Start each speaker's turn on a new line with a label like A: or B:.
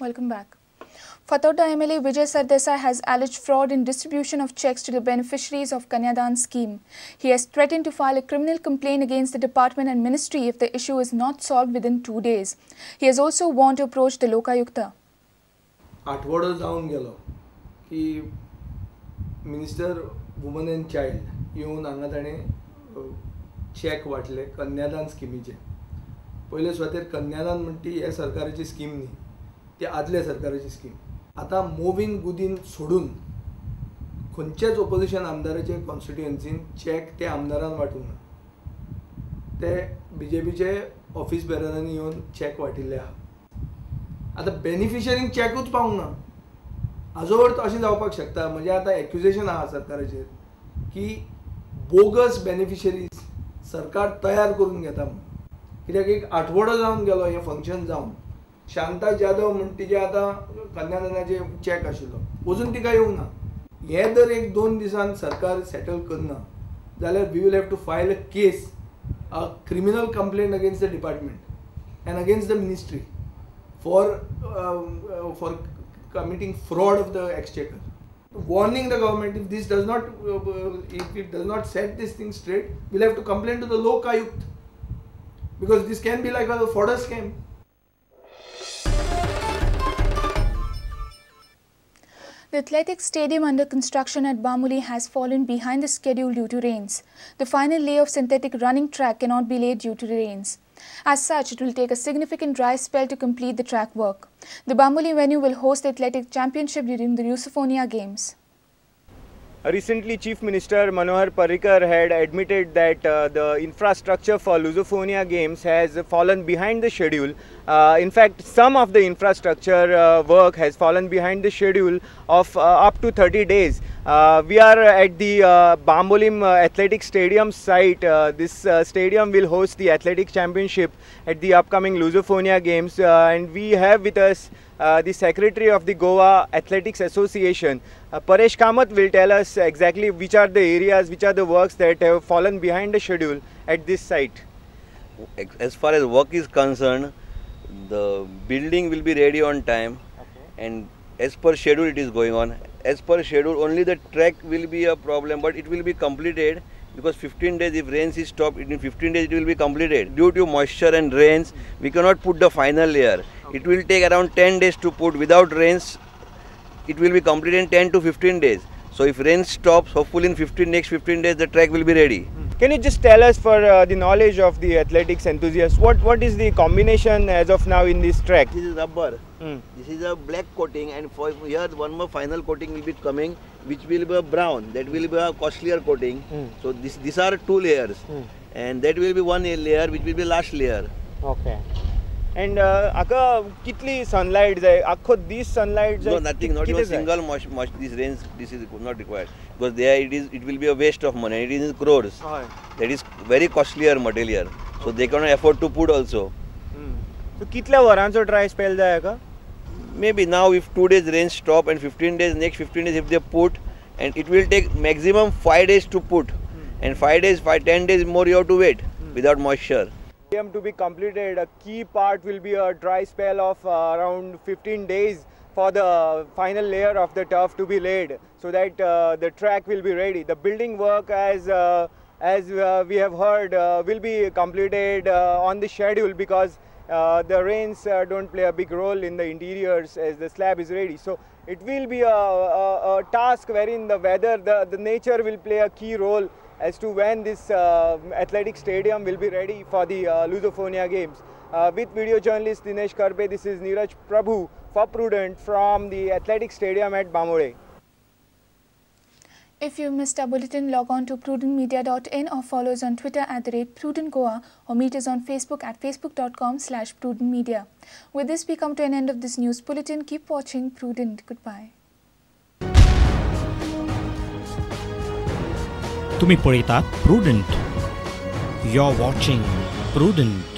A: Welcome back. Fatauda MLA Vijay Sardesai has alleged fraud in distribution of checks to the beneficiaries of Kanyadan scheme. He has threatened to file a criminal complaint against the department and ministry if the issue is not solved within 2 days. He has also warned to approach the Lokayukta.
B: आठवडो जावन गेलो की minister woman and child येवन हांगा ताणें check वाटले कन्यादान स्किमीचे. पयले सुवातेर कन्यादान म्हणटी हे सरकाराची स्कीम न्ही, ती आदल्या सरकाराची स्कीम. आतां मोवीन गुदीन सोडून खंयच्याच ऑपोजिशन आमदाराचे कॉन्स्टिट्युएन्सीन चॅक त्या आमदारान वांटूंक ना. ते BJPचे ऑफिस बेररांनी येवन चॅक वाटिल्ले आहा. आतां बेनिफिशरींक चॅकूच पावूंक ना. हाजो अर्थ अशें जावपाक शकता, म्हणजे आतां एक्युजेशन आहा सरकाराचेर की बोगस बेनिफिशरीज सरकार तयार करून घेता म्हणून. कित्याक एक आठवडो जावन गेलो हें फंक्शन जावन. शांता जाधव म्हणटा तिचे आतां कन्यादानाचे चॅक आशिल्लो, अजून तिका येवंक ना. हें जर एक 2 दिसान सरकार सेटल करना जाल्यार we will have to file a case, a criminal complaint against the department and against the ministry for committing fraud of the exchequer. Warning the government, if this does not, if it does not set this thing straight, we'll have to complain to the Lokayukta, because this can be like a fodder scam.
A: The athletics stadium under construction at Bamuli has fallen behind the schedule due to rains. The final layer of synthetic running track cannot be laid due to the rains. As such, it will take a significant dry spell to complete the track work. The Bamuli venue will host the athletic championship during the Lusofonia Games.
C: Recently, Chief Minister Manohar Parrikar had admitted that the infrastructure for Lusofonia Games has fallen behind the schedule. In fact, some of the infrastructure work has fallen behind the schedule of up to 30 days. We are at the Bambolim Athletic Stadium site. This stadium will host the Athletic Championship at the upcoming Lusofonia Games. And we have with us the Secretary of the Goa Athletics Association. Paresh Kamath will tell us exactly which are the areas, which are the works that have fallen behind the schedule at this site.
D: As far as work is concerned, the building will be ready on time, and as per schedule it is going on. As per schedule, only the track will be a problem, but it will be completed because 15 days, if rains is stopped, in 15 days it will be completed. Due to moisture and rains, we cannot put the final layer. It will take around 10 days to put. Without rains, it will be completed in 10 to 15 days. So if rain stops, hopefully in next 15 days the track will be ready.
C: Can you just tell us, for the knowledge of the athletics enthusiasts, what is the combination as of now in this track?
D: This is rubber. This is a black coating, and for here one more final coating will be coming, which will be a brown. That will be a costlier coating. So these are 2 layers, and that will be 1 layer, which will be last layer.
C: Okay. And akka kitli sunlight jai? Akho these sunlight jai?
D: No, nothing. Not even single this range. This is not required, because there it will be a waste of money. It is in crores. That is very costlier material. So they cannot afford to put also.
C: So kitla varancho dry spell jayega?
D: Maybe now if 2 days rain stop and 15 days, next 15 days if they put, and it will take maximum 5 days to put, and 10 days more you have to wait without moisture.
C: To be completed, a key part will be a dry spell of around 15 days for the final layer of the turf to be laid, so that the track will be ready. The building work, as we have heard, will be completed on the schedule, because the rains don't play a big role in the interiors as the slab is ready. So it will be a task wherein the weather, the nature will play a key role as to when this athletic stadium will be ready for the Lusofonia Games. With video journalist Dinesh Karpe, this is Neeraj Prabhu for Prudent from the athletic stadium at Bamule.
A: If you missed our bulletin, log on to prudentmedia.in or follow us on Twitter @PrudentGoa, or meet us on Facebook at facebook.com/PrudentMedia. With this, we come to an end of this news bulletin. Keep watching Prudent. Goodbye.
E: तुम्ही पळयतात Prudent. You're watching Prudent.